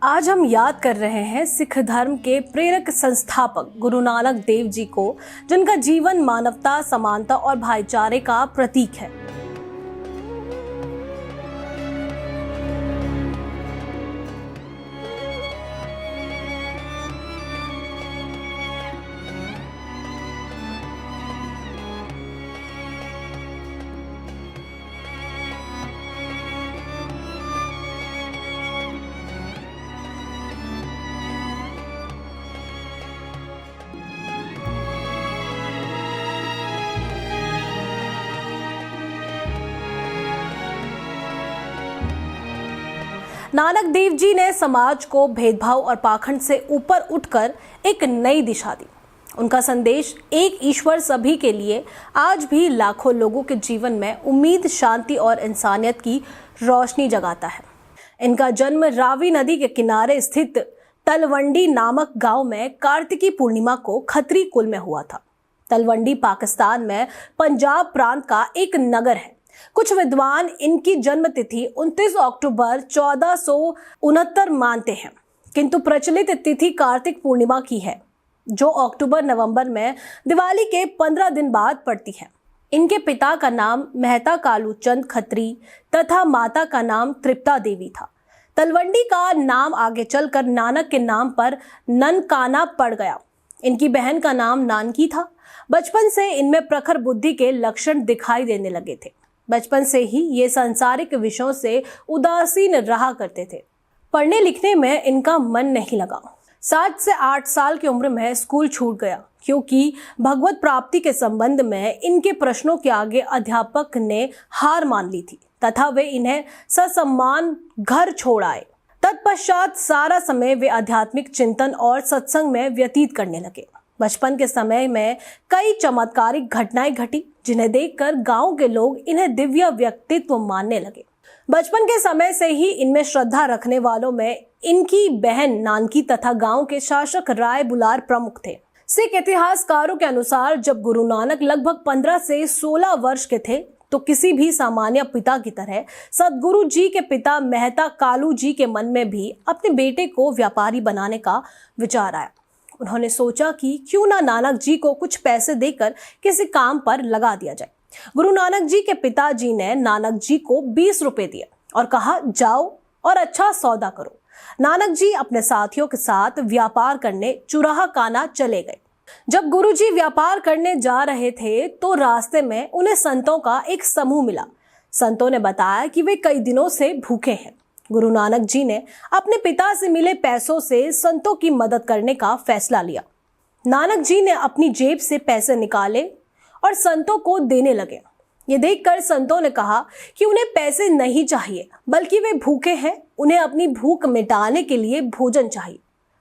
आज हम याद कर रहे हैं सिख धर्म के प्रेरक संस्थापक गुरु नानक देव जी को, जिनका जीवन मानवता, समानता और भाईचारे का प्रतीक है। नानक देव जी ने समाज को भेदभाव और पाखंड से ऊपर उठकर एक नई दिशा दी। उनका संदेश एक ईश्वर सभी के लिए आज भी लाखों लोगों के जीवन में उम्मीद, शांति और इंसानियत की रोशनी जगाता है। इनका जन्म रावी नदी के किनारे स्थित तलवंडी नामक गांव में कार्तिकी पूर्णिमा को खत्री कुल में हुआ था। तलवंडी पाकिस्तान में पंजाब प्रांत का एक नगर है। कुछ विद्वान इनकी जन्म तिथि 29 अक्टूबर 1469 मानते हैं, किंतु प्रचलित तिथि कार्तिक पूर्णिमा की है, जो अक्टूबर-नवंबर में दिवाली के 15 दिन बाद पड़ती है। इनके पिता का नाम मेहता कालू चंद खत्री तथा माता का नाम तृप्ता देवी था। तलवंडी का नाम आगे चलकर नानक के नाम पर ननकाना पड़ गया। इनकी बहन का नाम नानकी था। बचपन से इनमें प्रखर बुद्धि के लक्षण दिखाई देने लगे थे। बचपन से ही ये सांसारिक विषयों से उदासीन रहा करते थे। पढ़ने लिखने में इनका मन नहीं लगा। 7 से 8 साल की उम्र में स्कूल छूट गया, क्योंकि भगवत प्राप्ति के संबंध में इनके प्रश्नों के आगे अध्यापक ने हार मान ली थी तथा वे इन्हें ससम्मान घर छोड़ आए। तत्पश्चात सारा समय वे आध्यात्मिक चिंतन और सत्संग में व्यतीत करने लगे। बचपन के समय में कई चमत्कारिक घटनाएं घटी, जिन्हें देखकर गांव के लोग इन्हें दिव्य व्यक्तित्व मानने लगे। बचपन के समय से ही इनमें श्रद्धा रखने वालों में इनकी बहन नानकी तथा गांव के शासक राय बुलार प्रमुख थे। सिख इतिहासकारों के अनुसार जब गुरु नानक लगभग 15 से 16 वर्ष के थे, तो किसी भी सामान्य पिता की तरह सदगुरु जी के पिता मेहता कालू जी के मन में भी अपने बेटे को व्यापारी बनाने का विचार आया। उन्होंने सोचा कि क्यों ना नानक जी को कुछ पैसे देकर किसी काम पर लगा दिया जाए। गुरु नानक जी के पिताजी ने नानक जी को 20 रुपए दिए और कहा, जाओ और अच्छा सौदा करो। नानक जी अपने साथियों के साथ व्यापार करने चुराहा काना चले गए। जब गुरु जी व्यापार करने जा रहे थे तो रास्ते में उन्हें संतों का एक समूह मिला। संतों ने बताया कि वे कई दिनों से भूखे हैं। गुरु नानक जी ने अपने पिता से मिले पैसों से संतों की मदद करने का फैसला लिया। नानक जी ने अपनी जेब से पैसे निकाले और संतों को देने लगे। ये देखकर संतों ने कहा कि उन्हें पैसे नहीं चाहिए, बल्कि वे भूखे हैं, उन्हें अपनी भूख मिटाने के लिए भोजन चाहिए।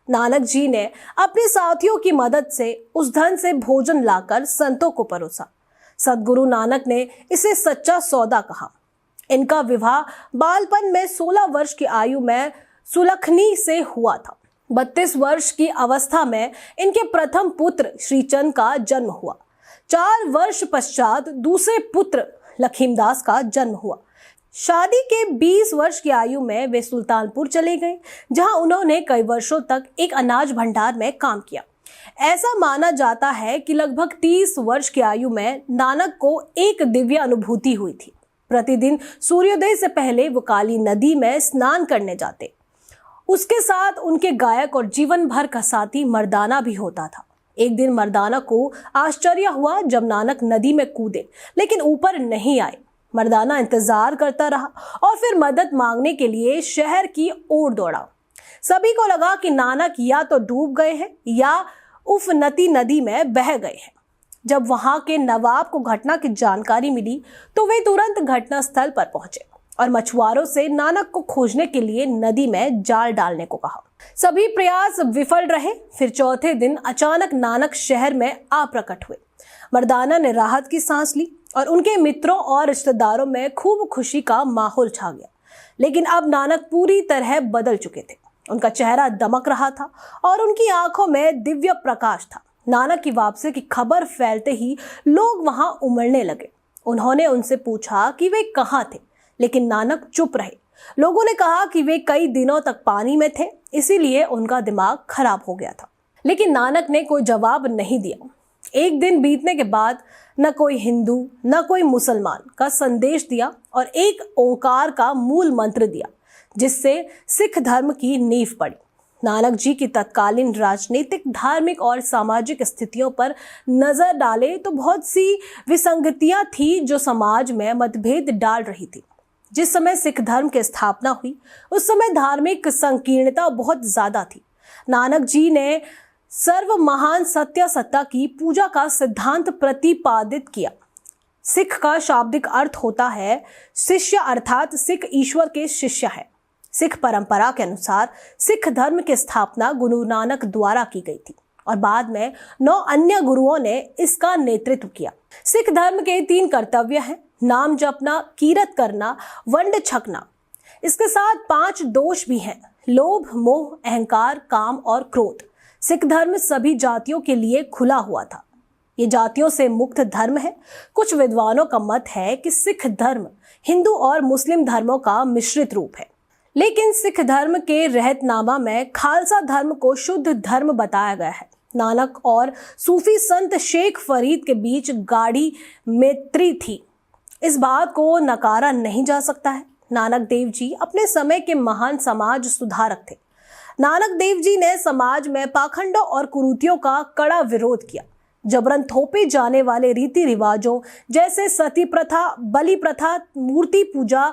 नानक जी ने अपने साथियों की मदद से उस धन से भोजन लाकर संतों को परोसा। सदगुरु नानक ने इसे सच्चा सौदा कहा। इनका विवाह बालपन में 16 वर्ष की आयु में सुलखनी से हुआ था। 32 वर्ष की अवस्था में इनके प्रथम पुत्र श्रीचंद का जन्म हुआ। 4 वर्ष पश्चात दूसरे पुत्र लखीमदास का जन्म हुआ। शादी के 20 वर्ष की आयु में वे सुल्तानपुर चले गए, जहां उन्होंने कई वर्षों तक एक अनाज भंडार में काम किया। ऐसा माना जाता है कि लगभग 30 वर्ष की आयु में नानक को एक दिव्य अनुभूति हुई थी। प्रतिदिन सूर्योदय से पहले वो काली नदी में स्नान करने जाते। उसके साथ उनके गायक और जीवन भर का साथी मर्दाना भी होता था। एक दिन मर्दाना को आश्चर्य हुआ जब नानक नदी में कूदे, लेकिन ऊपर नहीं आए। मर्दाना इंतजार करता रहा और फिर मदद मांगने के लिए शहर की ओर दौड़ा। सभी को लगा कि नानक या तो डूब गए हैं या उफनती नदी में बह गए हैं। जब वहां के नवाब को घटना की जानकारी मिली तो वे तुरंत घटना स्थल पर पहुंचे और मछुआरों से नानक को खोजने के लिए नदी में जाल डालने को कहा। सभी प्रयास विफल रहे। फिर चौथे दिन अचानक नानक शहर में आ प्रकट हुए। मर्दाना ने राहत की सांस ली और उनके मित्रों और रिश्तेदारों में खूब खुशी का माहौल छा गया। लेकिन अब नानक पूरी तरह बदल चुके थे। उनका चेहरा दमक रहा था और उनकी आंखों में दिव्य प्रकाश था। नानक की वापसी की खबर फैलते ही लोग वहां उमड़ने लगे। उन्होंने उनसे पूछा कि वे कहाँ थे, लेकिन नानक चुप रहे। लोगों ने कहा कि वे कई दिनों तक पानी में थे, इसीलिए उनका दिमाग खराब हो गया था। लेकिन नानक ने कोई जवाब नहीं दिया। एक दिन बीतने के बाद न कोई हिंदू न कोई मुसलमान का संदेश दिया और एक ओंकार का मूल मंत्र दिया, जिससे सिख धर्म की नींव पड़ी। नानक जी की तत्कालीन राजनीतिक, धार्मिक और सामाजिक स्थितियों पर नजर डाले तो बहुत सी विसंगतियां थी जो समाज में मतभेद डाल रही थी। जिस समय सिख धर्म की स्थापना हुई उस समय धार्मिक संकीर्णता बहुत ज्यादा थी। नानक जी ने सर्व महान सत्य सत्ता की पूजा का सिद्धांत प्रतिपादित किया। सिख का शाब्दिक अर्थ होता है शिष्य, अर्थात सिख ईश्वर के शिष्य है। सिख परंपरा के अनुसार सिख धर्म की स्थापना गुरु नानक द्वारा की गई थी और बाद में 9 अन्य गुरुओं ने इसका नेतृत्व किया। सिख धर्म के 3 कर्तव्य हैं: नाम जपना, कीरत करना, वंड छकना। इसके साथ 5 दोष भी हैं: लोभ, मोह, अहंकार, काम और क्रोध। सिख धर्म सभी जातियों के लिए खुला हुआ था। ये जातियों से मुक्त धर्म है। कुछ विद्वानों का मत है कि सिख धर्म हिंदू और मुस्लिम धर्मों का मिश्रित रूप है, लेकिन सिख धर्म के रहतनामा में खालसा धर्म को शुद्ध धर्म बताया गया है। नानक और सूफी संत शेख फरीद के बीच गाढ़ी मैत्री थी, इस बात को नकारा नहीं जा सकता है। नानक देव जी अपने समय के महान समाज सुधारक थे। नानक देव जी ने समाज में पाखंडों और कुरीतियों का कड़ा विरोध किया। जबरन थोपे जाने वाले रीति रिवाजों जैसे सती प्रथा, बलि प्रथा, मूर्ति पूजा,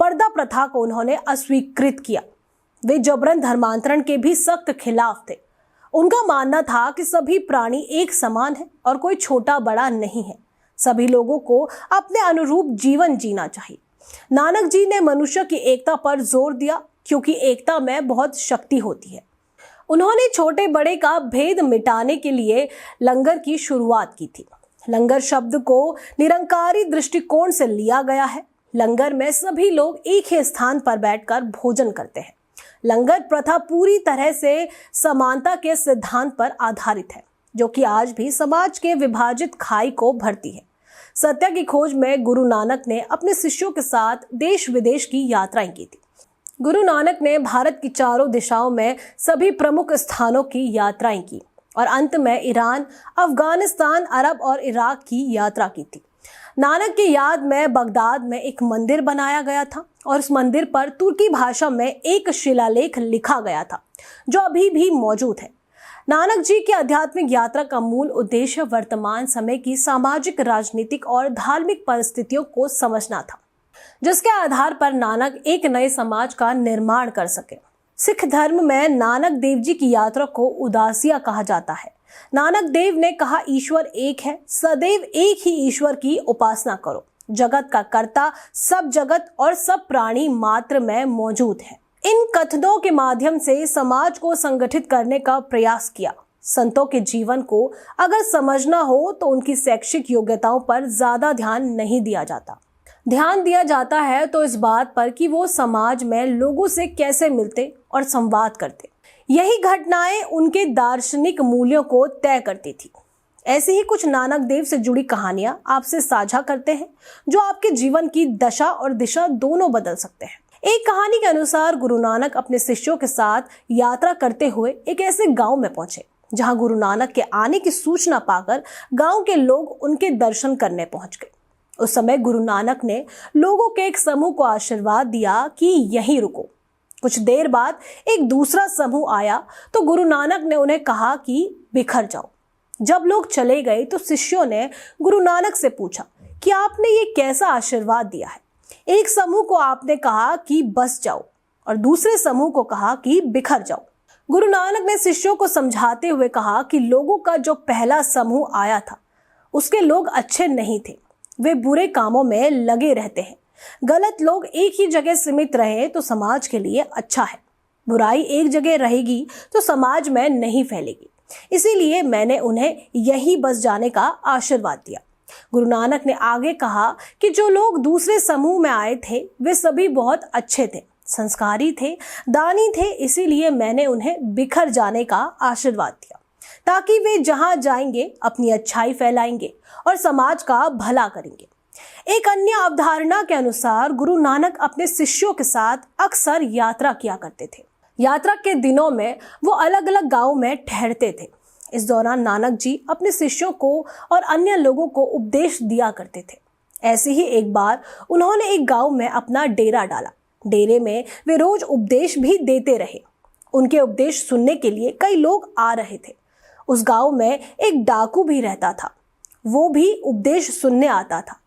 पर्दा प्रथा को उन्होंने अस्वीकृत किया। वे जबरन धर्मांतरण के भी सख्त खिलाफ थे। उनका मानना था कि सभी प्राणी एक समान है और कोई छोटा बड़ा नहीं है। सभी लोगों को अपने अनुरूप जीवन जीना चाहिए। नानक जी ने मनुष्य की एकता पर जोर दिया, क्योंकि एकता में बहुत शक्ति होती है। उन्होंने छोटे बड़े का भेद मिटाने के लिए लंगर की शुरुआत की थी। लंगर शब्द को निरंकारी दृष्टिकोण से लिया गया है। लंगर में सभी लोग एक ही स्थान पर बैठकर भोजन करते हैं। लंगर प्रथा पूरी तरह से समानता के सिद्धांत पर आधारित है, जो कि आज भी समाज के विभाजित खाई को भरती है। सत्य की खोज में गुरु नानक ने अपने शिष्यों के साथ देश विदेश की यात्राएं की थी। गुरु नानक ने भारत की चारों दिशाओं में सभी प्रमुख स्थानों की यात्राएं की और अंत में ईरान, अफगानिस्तान, अरब और इराक की यात्रा की थी। नानक की याद में बगदाद में एक मंदिर बनाया गया था और उस मंदिर पर तुर्की भाषा में एक शिलालेख लिखा गया था, जो अभी भी मौजूद है। नानक जी की आध्यात्मिक यात्रा का मूल उद्देश्य वर्तमान समय की सामाजिक, राजनीतिक और धार्मिक परिस्थितियों को समझना था, जिसके आधार पर नानक एक नए समाज का निर्माण कर सके। सिख धर्म में नानक देव जी की यात्रा को उदासिया कहा जाता है। नानक देव ने कहा, ईश्वर एक है, सदैव एक ही ईश्वर की उपासना करो। जगत का कर्ता सब जगत और सब प्राणी मात्र में मौजूद है। इन कथनों के माध्यम से समाज को संगठित करने का प्रयास किया। संतों के जीवन को अगर समझना हो तो उनकी शैक्षिक योग्यताओं पर ज्यादा ध्यान नहीं दिया जाता। ध्यान दिया जाता है तो इस बात पर कि वो समाज में लोगों से कैसे मिलते और संवाद करते। यही घटनाएं उनके दार्शनिक मूल्यों को तय करती थी। ऐसे ही कुछ नानक देव से जुड़ी कहानियां आपसे साझा करते हैं, जो आपके जीवन की दशा और दिशा दोनों बदल सकते हैं। एक कहानी के अनुसार गुरु नानक अपने शिष्यों के साथ यात्रा करते हुए एक ऐसे गांव में पहुंचे, जहां गुरु नानक के आने की सूचना पाकर गांव के लोग उनके दर्शन करने पहुंच गए। उस समय गुरु नानक ने लोगों के एक समूह को आशीर्वाद दिया कि यहीं रुको। कुछ देर बाद एक दूसरा समूह आया तो गुरु नानक ने उन्हें कहा कि बिखर जाओ। जब लोग चले गए तो शिष्यों ने गुरु नानक से पूछा कि आपने ये कैसा आशीर्वाद दिया है। एक समूह को आपने कहा कि बस जाओ और दूसरे समूह को कहा कि बिखर जाओ। गुरु नानक ने शिष्यों को समझाते हुए कहा कि लोगों का जो पहला समूह आया था उसके लोग अच्छे नहीं थे। वे बुरे कामों में लगे रहते हैं। गलत लोग एक ही जगह सीमित रहे तो समाज के लिए अच्छा है। बुराई एक जगह रहेगी तो समाज में नहीं फैलेगी। इसीलिए मैंने उन्हें यही बस जाने का आशीर्वाद दिया। गुरु नानक ने आगे कहा कि जो लोग दूसरे समूह में आए थे वे सभी बहुत अच्छे थे, संस्कारी थे, दानी थे। इसीलिए मैंने उन्हें बिखर जाने का आशीर्वाद दिया, ताकि वे जहां जाएंगे अपनी अच्छाई फैलाएंगे और समाज का भला करेंगे। एक अन्य अवधारणा के अनुसार गुरु नानक अपने शिष्यों के साथ अक्सर यात्रा किया करते थे। यात्रा के दिनों में वो अलग अलग गांव में ठहरते थे। इस दौरान नानक जी अपने शिष्यों को और अन्य लोगों को उपदेश दिया करते थे। ऐसे ही एक बार उन्होंने एक गांव में अपना डेरा डाला। डेरे में वे रोज उपदेश भी देते रहे। उनके उपदेश सुनने के लिए कई लोग आ रहे थे। उस गांव में एक डाकू भी रहता था। वो भी उपदेश सुनने आता था।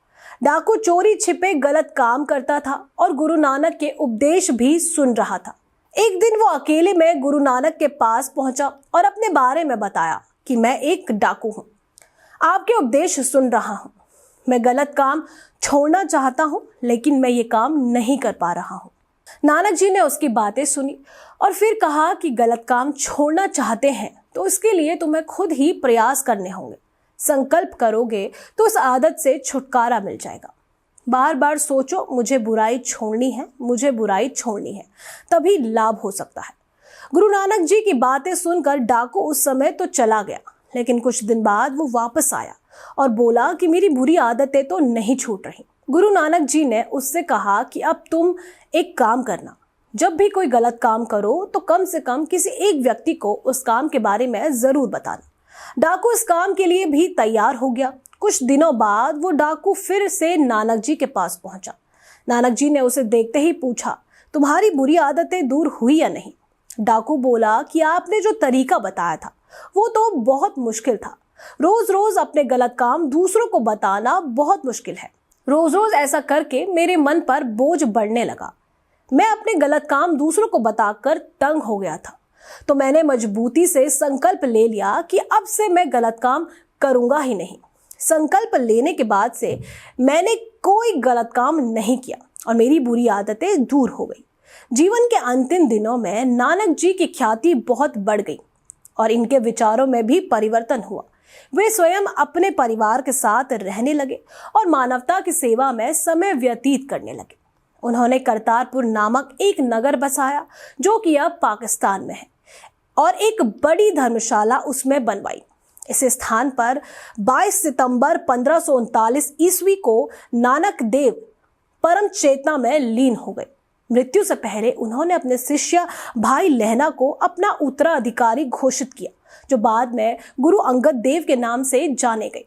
डाकू चोरी छिपे गलत काम करता था और गुरु नानक के उपदेश भी सुन रहा था। एक दिन वो अकेले में गुरु नानक के पास पहुंचा और अपने बारे में बताया कि मैं एक डाकू हूं, आपके उपदेश सुन रहा हूं। मैं गलत काम छोड़ना चाहता हूं, लेकिन मैं ये काम नहीं कर पा रहा हूं। नानक जी ने उसकी बातें सुनी और फिर कहा कि गलत काम छोड़ना चाहते हैं तो इसके लिए तुम्हें खुद ही प्रयास करने होंगे। संकल्प करोगे तो उस आदत से छुटकारा मिल जाएगा। बार बार सोचो, मुझे बुराई छोड़नी है, मुझे बुराई छोड़नी है, तभी लाभ हो सकता है। गुरु नानक जी की बातें सुनकर डाकू उस समय तो चला गया, लेकिन कुछ दिन बाद वो वापस आया और बोला कि मेरी बुरी आदतें तो नहीं छूट रही। गुरु नानक जी ने उससे कहा कि अब तुम एक काम करना, जब भी कोई गलत काम करो तो कम से कम किसी एक व्यक्ति को उस काम के बारे में जरूर बताना। डाकू इस काम के लिए भी तैयार हो गया। कुछ दिनों बाद वो डाकू फिर से नानक जी के पास पहुंचा। नानक जी ने उसे देखते ही पूछा, तुम्हारी बुरी आदतें दूर हुई या नहीं? डाकू बोला कि आपने जो तरीका बताया था वो तो बहुत मुश्किल था। रोज रोज अपने गलत काम दूसरों को बताना बहुत मुश्किल है। रोज रोज ऐसा करके मेरे मन पर बोझ बढ़ने लगा। मैं अपने गलत काम दूसरों को बताकर तंग हो गया था, तो मैंने मजबूती से संकल्प ले लिया कि अब से मैं गलत काम करूंगा ही नहीं। संकल्प लेने के बाद से मैंने कोई गलत काम नहीं किया और मेरी बुरी आदतें दूर हो गई। जीवन के अंतिम दिनों में नानक जी की ख्याति बहुत बढ़ गई और इनके विचारों में भी परिवर्तन हुआ। वे स्वयं अपने परिवार के साथ रहने लगे और मानवता की सेवा में समय व्यतीत करने लगे। उन्होंने करतारपुर नामक एक नगर बसाया जो कि अब पाकिस्तान में है और एक बड़ी धर्मशाला उसमें बनवाई। इस स्थान पर 22 सितंबर 1539 ईस्वी को नानक देव परम चेतना में लीन हो गए। मृत्यु से पहले उन्होंने अपने शिष्य भाई लहना को अपना उत्तराधिकारी घोषित किया, जो बाद में गुरु अंगद देव के नाम से जाने गए।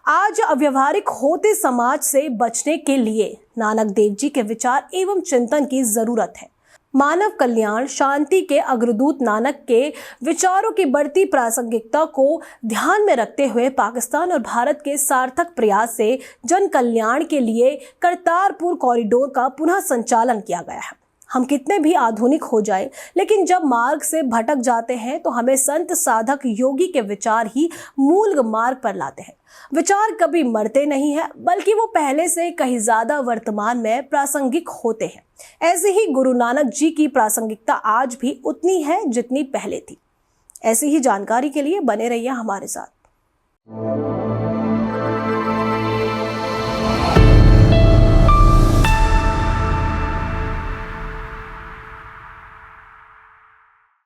आज अव्यवहारिक होते समाज से बचने के लिए नानक देव जी के विचार एवं चिंतन की जरूरत है। मानव कल्याण शांति के अग्रदूत नानक के विचारों की बढ़ती प्रासंगिकता को ध्यान में रखते हुए पाकिस्तान और भारत के सार्थक प्रयास से जन कल्याण के लिए करतारपुर कॉरिडोर का पुनः संचालन किया गया है। हम कितने भी आधुनिक हो जाए, लेकिन जब मार्ग से भटक जाते हैं तो हमें संत साधक योगी के विचार ही मूल मार्ग पर लाते हैं। विचार कभी मरते नहीं है, बल्कि वो पहले से कहीं ज्यादा वर्तमान में प्रासंगिक होते हैं। ऐसे ही गुरु नानक जी की प्रासंगिकता आज भी उतनी है जितनी पहले थी। ऐसी ही जानकारी के लिए बने रहिए हमारे साथ।